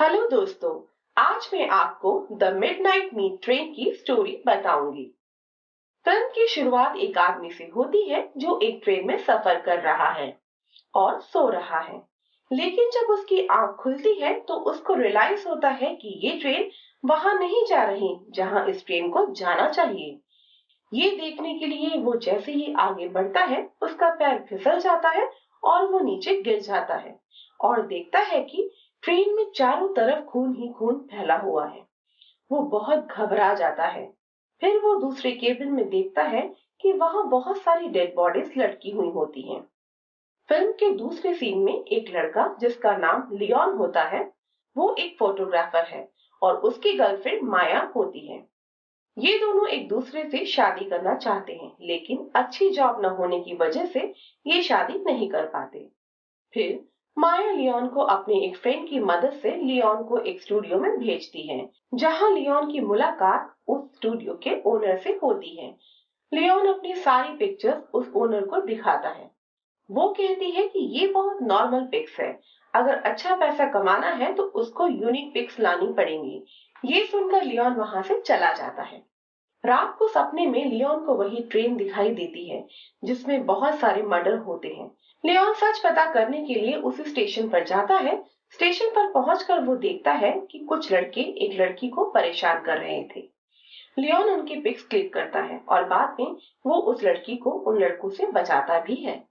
Hello दोस्तों, आज मैं आपको द मिडनाइट मीट ट्रेन की स्टोरी बताऊंगी। फिल्म की शुरुआत एक आदमी से होती है जो एक ट्रेन में सफर कर रहा है और सो रहा है। लेकिन जब उसकी आंख खुलती है तो उसको रियलाइज होता है कि ये ट्रेन वहां नहीं जा रही जहां इस ट्रेन को जाना चाहिए। ये देखने के लिए वो जैसे ही आगे बढ़ता है उसका पैर फिसल जाता है और वो नीचे गिर जाता है और देखता है कि ट्रेन में चारों तरफ खून ही खून फैला हुआ है। वो बहुत घबरा जाता है। फिर वो दूसरे केबिन में देखता है कि वहां बहुत सारी डेड बॉडीज लटकी हुई होती हैं। फिल्म के दूसरे सीन में एक लड़का जिसका नाम लियोन होता है, वो एक फोटोग्राफर है और उसकी गर्लफ्रेंड माया होती है। ये दोनों एक दूसरे से शादी करना चाहते हैं, लेकिन अच्छी जॉब न होने की वजह से ये शादी नहीं कर पाते। फिर माया लियोन को अपने एक फ्रेंड की मदद से लियोन को एक स्टूडियो में भेजती है, जहां लियोन की मुलाकात उस स्टूडियो के ओनर से होती है। लियोन अपनी सारी पिक्चर्स उस ओनर को दिखाता है। वो कहती है कि ये बहुत नॉर्मल पिक्स है, अगर अच्छा पैसा कमाना है तो उसको यूनिक पिक्स लानी पड़ेंगी। ये सुनकर लियोन वहां से चला जाता है। रात को सपने में लियोन को वही ट्रेन दिखाई देती है जिसमें बहुत सारे मर्डर होते हैं। लियोन सच पता करने के लिए उसी स्टेशन पर जाता है। स्टेशन पर पहुंचकर वो देखता है कि कुछ लड़के एक लड़की को परेशान कर रहे थे। लियोन उनके पिक्स क्लिक करता है और बाद में वो उस लड़की को उन लड़कों से बचाता भी है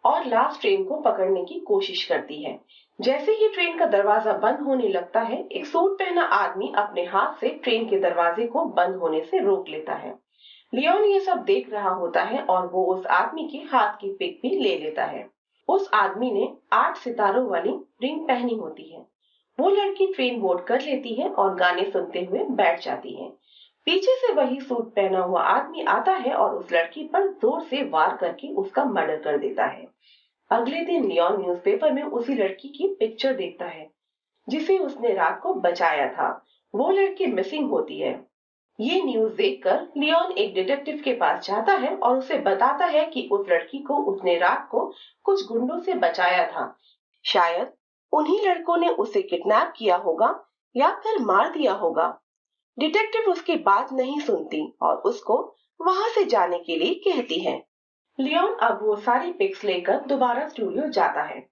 और लास्ट ट्रेन को पकड़ने की कोशिश करती है। जैसे ही ट्रेन का दरवाजा बंद होने लगता है, एक सूट पहना आदमी अपने हाथ से ट्रेन के दरवाजे को बंद होने से रोक लेता है। लियोन ये सब देख रहा होता है और वो उस आदमी के हाथ की पिक भी ले लेता है। उस आदमी ने 8 सितारों वाली रिंग पहनी होती है। वो लड़की ट्रेन बोर्ड कर लेती है और गाने सुनते हुए बैठ जाती है। पीछे से वही सूट पहना हुआ आदमी आता है और उस लड़की पर जोर से वार करके उसका मर्डर कर देता है। अगले दिन लियोन न्यूज़पेपर में उसी लड़की की पिक्चर देखता है जिसे उसने रात को बचाया था। वो लड़की मिसिंग होती है। ये न्यूज देखकर लियोन एक डिटेक्टिव के पास जाता है और उसे बताता है कि उस लड़की को उसने रात को कुछ गुंडों से बचाया था। शायद उन्हीं लड़कों ने उसे किडनैप किया होगा या फिर मार दिया होगा। डिटेक्टिव उसकी बात नहीं सुनती और उसको वहां से जाने के लिए कहती है। लियोन अब वो सारी पिक्स लेकर दोबारा स्टूडियो जाता है।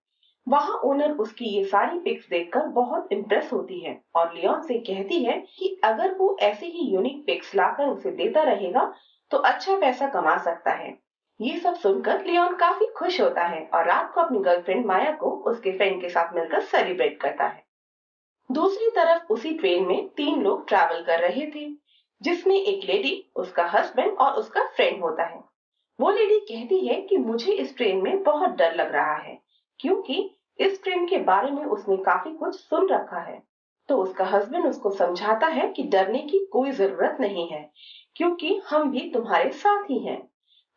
वहां ओनर उसकी ये सारी पिक्स देखकर बहुत इम्प्रेस होती है और लियोन से कहती है कि अगर वो ऐसी ही यूनिक पिक्स लाकर उसे देता रहेगा तो अच्छा पैसा कमा सकता है। ये सब सुनकर लियोन काफी खुश होता है और रात को अपनी गर्लफ्रेंड माया को उसके फ्रेंड के साथ मिलकर सेलिब्रेट करता है। दूसरी तरफ उसी ट्रेन में 3 लोग ट्रैवल कर रहे थे, जिसमें एक लेडी, उसका हस्बैंड और उसका फ्रेंड होता है। वो लेडी कहती है कि मुझे इस ट्रेन में बहुत डर लग रहा है, क्योंकि इस ट्रेन के बारे में उसने काफी कुछ सुन रखा है। तो उसका हस्बैंड उसको समझाता है कि डरने की कोई जरूरत नहीं है, क्योंकि हम भी तुम्हारे साथ ही हैं।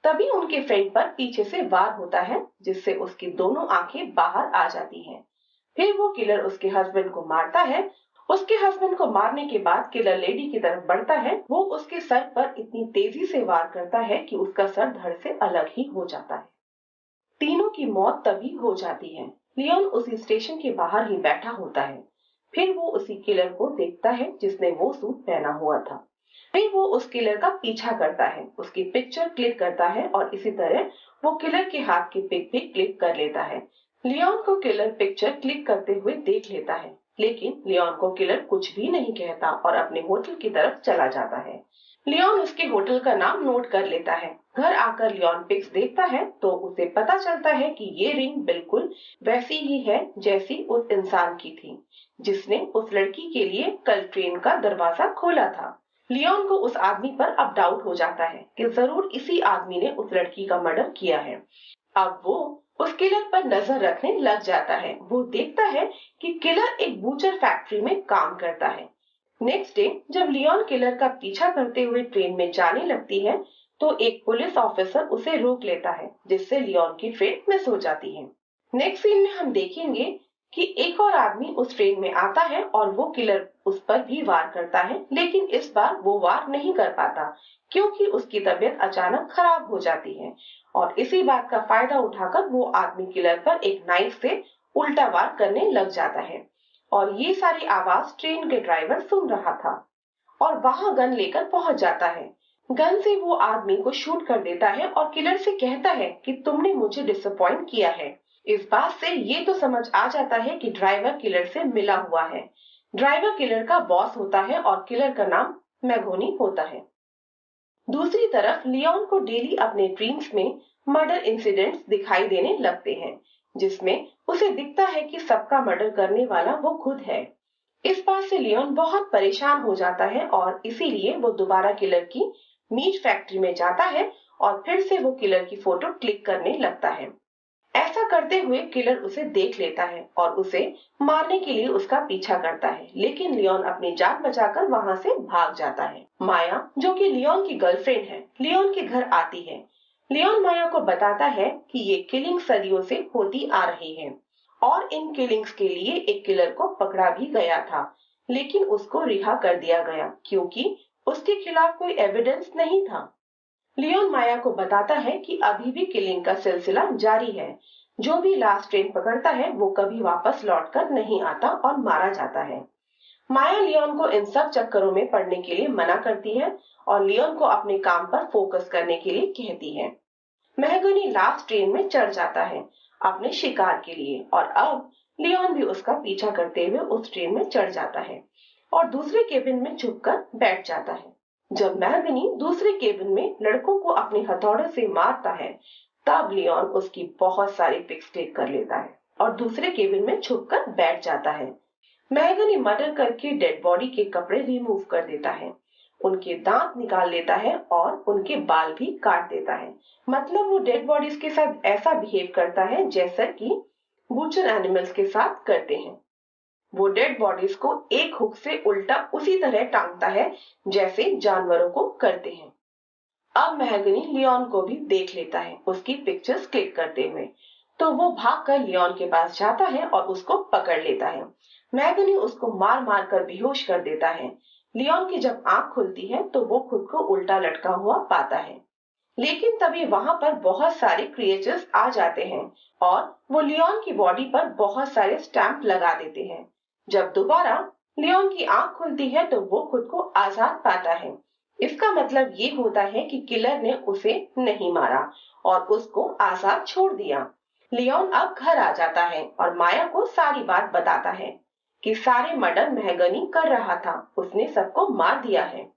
तभी उनके फ्रेंड पर पीछे से वार होता है, जिससे उसकी दोनों आंखें बाहर आ जाती हैं। फिर वो किलर उसके हस्बैंड को मारता है। उसके हस्बैंड को मारने के बाद किलर लेडी की तरफ बढ़ता है। वो उसके सर पर इतनी तेजी से वार करता है कि उसका सर धड़ से अलग ही हो जाता है। तीनों की मौत तभी हो जाती है। लियोन उसी स्टेशन के बाहर ही बैठा होता है। फिर वो उसी किलर को देखता है जिसने वो सूट पहना हुआ था। फिर वो उस किलर का पीछा करता है, उसकी पिक्चर क्लिक करता है और इसी तरह वो किलर के हाथ की पिक भी क्लिक कर लेता है। लियोन को किलर पिक्चर क्लिक करते हुए देख लेता है, लेकिन लियोन को किलर कुछ भी नहीं कहता और अपने होटल की तरफ चला जाता है। लियोन उसके होटल का नाम नोट कर लेता है। घर आकर लियोन पिक्स देखता है तो उसे पता चलता है कि ये रिंग बिल्कुल वैसी ही है जैसी उस इंसान की थी जिसने उस लड़की के लिए कल ट्रेन का दरवाजा खोला था। लियोन को उस आदमी पर अब डाउट हो जाता है कि जरूर इसी आदमी ने उस लड़की का मर्डर किया है। अब वो उस किलर पर नजर रखने लग जाता है। वो देखता है कि किलर एक बूचर फैक्ट्री में काम करता है। नेक्स्ट डे जब लियोन किलर का पीछा करते हुए ट्रेन में जाने लगती है तो एक पुलिस ऑफिसर उसे रोक लेता है, जिससे लियोन की ट्रेन मिस हो जाती है। नेक्स्ट सीन में हम देखेंगे कि एक और आदमी उस ट्रेन में आता है और वो किलर उस पर भी वार करता है, लेकिन इस बार वो वार नहीं कर पाता क्योंकि उसकी तबीयत अचानक खराब हो जाती है और इसी बात का फायदा उठाकर वो आदमी किलर पर एक नाइफ से उल्टा वार करने लग जाता है। और ये सारी आवाज ट्रेन के ड्राइवर सुन रहा था और वहां गन लेकर पहुंच जाता है। गन से वो आदमी को शूट कर देता है और किलर से कहता है कि तुमने मुझे डिसअपॉइंट किया है। इस बात से ये तो समझ आ जाता है कि ड्राइवर किलर से मिला हुआ है। ड्राइवर किलर का बॉस होता है और किलर का नाम मैगोनी होता है। दूसरी तरफ लियोन को डेली अपने ड्रीम्स में मर्डर इंसिडेंट्स दिखाई देने लगते हैं, जिसमें उसे दिखता है कि सबका मर्डर करने वाला वो खुद है। इस बात से लियोन बहुत परेशान हो जाता है और इसीलिए वो दोबारा किलर की मीट फैक्ट्री में जाता है और फिर से वो किलर की फोटो क्लिक करने लगता है। ऐसा करते हुए किलर उसे देख लेता है और उसे मारने के लिए उसका पीछा करता है, लेकिन लियोन अपनी जान बचाकर वहां से भाग जाता है। माया, जो कि लियोन की गर्लफ्रेंड है, लियोन के घर आती है। लियोन माया को बताता है कि ये किलिंग सदियों से होती आ रही है और इन किलिंग्स के लिए एक किलर को पकड़ा भी गया था, लेकिन उसको रिहा कर दिया गया क्योंकि उसके खिलाफ कोई एविडेंस नहीं था। लियोन माया को बताता है कि अभी भी किलिंग का सिलसिला जारी है। जो भी लास्ट ट्रेन पकड़ता है वो कभी वापस लौटकर नहीं आता और मारा जाता है। माया लियोन को इन सब चक्करों में पड़ने के लिए मना करती है और लियोन को अपने काम पर फोकस करने के लिए कहती है। महगनी लास्ट ट्रेन में चढ़ जाता है अपने शिकार के लिए और अब लियोन भी उसका पीछा करते हुए उस ट्रेन में चढ़ जाता है और दूसरे केबिन में छुपकर बैठ जाता है। जब महगनी दूसरे केबिन में लड़कों को अपने हथौड़े से मारता है, तब लियोन उसकी बहुत सारी पिक्स क्लिक कर लेता है और दूसरे केबिन में छुपकर बैठ जाता है। महगनी मर्डर करके डेड बॉडी के कपड़े रिमूव कर देता है, उनके दांत निकाल लेता है और उनके बाल भी काट देता है। मतलब वो डेड बॉडीज के साथ ऐसा बिहेव करता है जैसा कि बूचर एनिमल्स के साथ करते हैं। वो डेड बॉडीज को एक हुक से उल्टा उसी तरह टांगता है जैसे जानवरों को करते हैं। अब महगनी लियोन को भी देख लेता है उसकी पिक्चर्स क्लिक करते हुए, तो वो भागकर लियोन के पास जाता है और उसको पकड़ लेता है। महगनी उसको मार मार कर बेहोश कर देता है। लियोन की जब आंख खुलती है तो वो खुद को उल्टा लटका हुआ पाता है, लेकिन तभी वहां पर बहुत सारे क्रिएचर्स आ जाते हैं और वो लियोन की बॉडी पर बहुत सारे स्टैंप लगा देते हैं। जब दोबारा लियोन की आंख खुलती है तो वो खुद को आजाद पाता है। इसका मतलब ये होता है कि किलर ने उसे नहीं मारा और उसको आजाद छोड़ दिया। लियोन अब घर आ जाता है और माया को सारी बात बताता है कि सारे मर्डर महगनी कर रहा था, उसने सबको मार दिया है।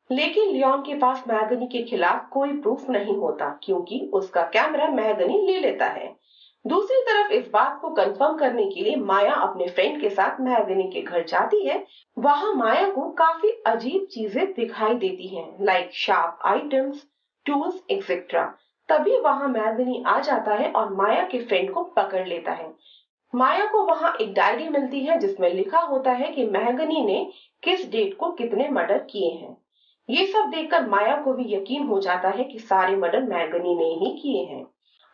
लेकिन लियोन के पास महगनी के खिलाफ कोई प्रूफ नहीं होता क्योंकि उसका कैमरा महगनी ले लेता है। दूसरी तरफ इस बात को कंफर्म करने के लिए माया अपने फ्रेंड के साथ महगनी के घर जाती है। वहां माया को काफी अजीब चीजें दिखाई देती हैं, like sharp items, tools etcetera. तभी वहां महगनी आ जाता है और माया के फ्रेंड को पकड़ लेता है। माया को वहां एक डायरी मिलती है जिसमें लिखा होता है कि महगनी ने किस डेट को कितने मर्डर किए हैं। ये सब देखकर माया को भी यकीन हो जाता है कि सारे मर्डर महगनी ने ही किए हैं।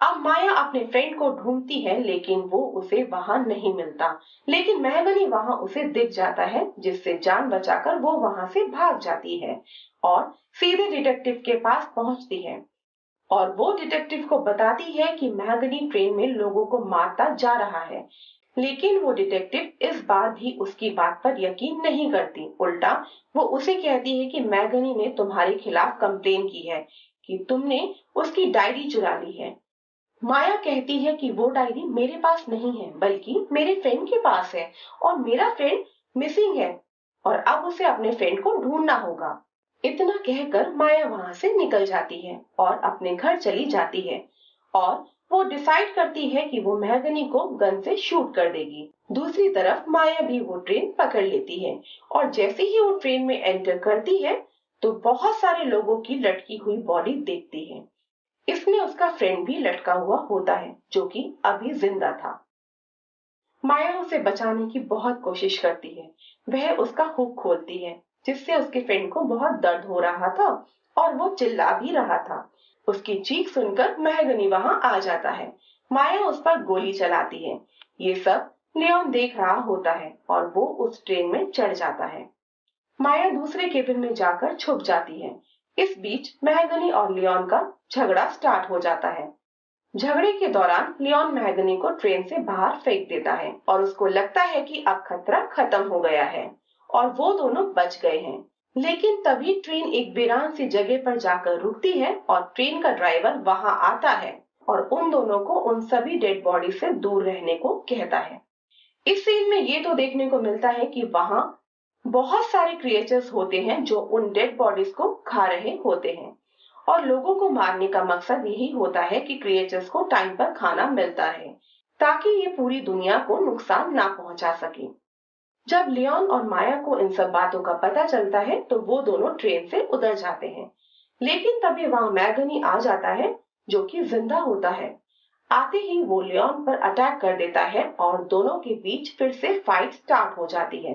अब माया अपने फ्रेंड को ढूंढती है लेकिन वो उसे वहां नहीं मिलता, लेकिन महगनी वहां उसे दिख जाता है जिससे जान बचाकर वो वहां से भाग जाती है और सीधे डिटेक्टिव के पास पहुंचती है और वो डिटेक्टिव को बताती है कि महगनी ट्रेन में लोगों को मारता जा रहा है। लेकिन वो डिटेक्टिव इस बार भी उसकी बात पर यकीन नहीं करती, उल्टा वो उसे कहती है कि मैगनी ने तुम्हारे खिलाफ कंप्लेन की है कि तुमने उसकी डायरी चुरा ली है। माया कहती है कि वो डायरी मेरे पास नहीं है बल्कि मेरे फ्रेंड के पास है और मेरा फ्रेंड मिसिंग है और अब उसे अपने फ्रेंड को ढूंढना होगा। इतना कहकर माया वहां से निकल जाती है और अपने घर चली जाती है और वो डिसाइड करती है कि वो महगनी को गन से शूट कर देगी। दूसरी तरफ माया भी वो ट्रेन पकड़ लेती है और जैसे ही वो ट्रेन में एंटर करती है तो बहुत सारे लोगों की लटकी हुई बॉडी देखती है। इसमें उसका फ्रेंड भी लटका हुआ होता है जो कि अभी जिंदा था। माया उसे बचाने की बहुत कोशिश करती है। वह उसका हुक खोलती है जिससे उसके फ्रेंड को बहुत दर्द हो रहा था और वो चिल्ला भी रहा था। उसकी चीख सुनकर महगनी वहां आ जाता है। माया उस पर गोली चलाती है। ये सब लियोन देख रहा होता है और वो उस ट्रेन में चढ़ जाता है। माया दूसरे केबिन में जाकर छुप जाती है। इस बीच महगनी और लियोन का झगड़ा स्टार्ट हो जाता है। झगड़े के दौरान लियोन मैगनी को ट्रेन से बाहर फेंक देता है और उसको लगता है कि अब खतरा खत्म हो गया है और वो दोनों बच गए हैं। लेकिन तभी ट्रेन एक वीरान सी जगह पर जाकर रुकती है और ट्रेन का ड्राइवर वहां आता है और उन दोनों को उन सभी डेड बॉडी से दूर रहने को कहता है। इस सीन में ये तो देखने को मिलता है कि वहां बहुत सारे क्रिएचर्स होते हैं जो उन डेड बॉडीज को खा रहे होते हैं और लोगों को मारने का मकसद यही होता है कि क्रिएचर्स को टाइम पर खाना मिलता रहे ताकि ये पूरी दुनिया को नुकसान ना पहुंचा सके। जब लियोन और माया को इन सब बातों का पता चलता है तो वो दोनों ट्रेन से उतर जाते हैं, लेकिन तभी वहां मैगनी आ जाता है जो कि जिंदा होता है। आते ही वो लियोन पर अटैक कर देता है और दोनों के बीच फिर से फाइट स्टार्ट हो जाती है।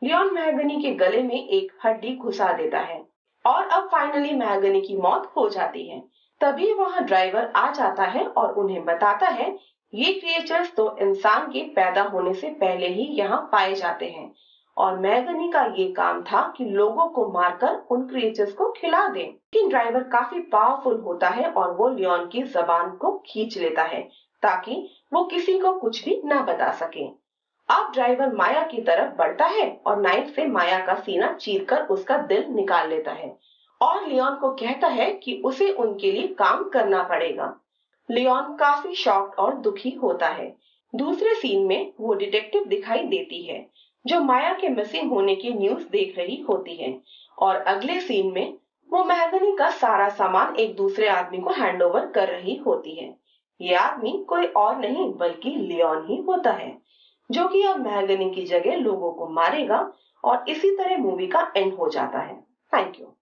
लियोन मैगनी के गले में एक हड्डी घुसा देता है और अब फाइनली मैगनी की मौत हो जाती है। तभी वहां ड्राइवर आ जाता है और उन्हें बताता है ये क्रिएचर्स तो इंसान के पैदा होने से पहले ही यहाँ पाए जाते हैं और मैगनी का ये काम था कि लोगों को मारकर उन क्रिएचर्स को खिला दे। लेकिन ड्राइवर काफी पावरफुल होता है और वो लियोन की जबान को खींच लेता है ताकि वो किसी को कुछ भी ना बता सके। अब ड्राइवर माया की तरफ बढ़ता है और नाइफ से माया का सीना चीरकर उसका दिल निकाल लेता है और लियोन को कहता है कि उसे उनके लिए काम करना पड़ेगा। लियोन काफी शॉक्ड और दुखी होता है। दूसरे सीन में वो डिटेक्टिव दिखाई देती है जो माया के मिसिंग होने की न्यूज देख रही होती है और अगले सीन में वो मैगनी का सारा सामान एक दूसरे आदमी को हैंडओवर कर रही होती है। ये आदमी कोई और नहीं बल्कि लियोन ही होता है जो कि अब मैगनी की जगह लोगों को मारेगा और इसी तरह मूवी का एंड हो जाता है। Thank you.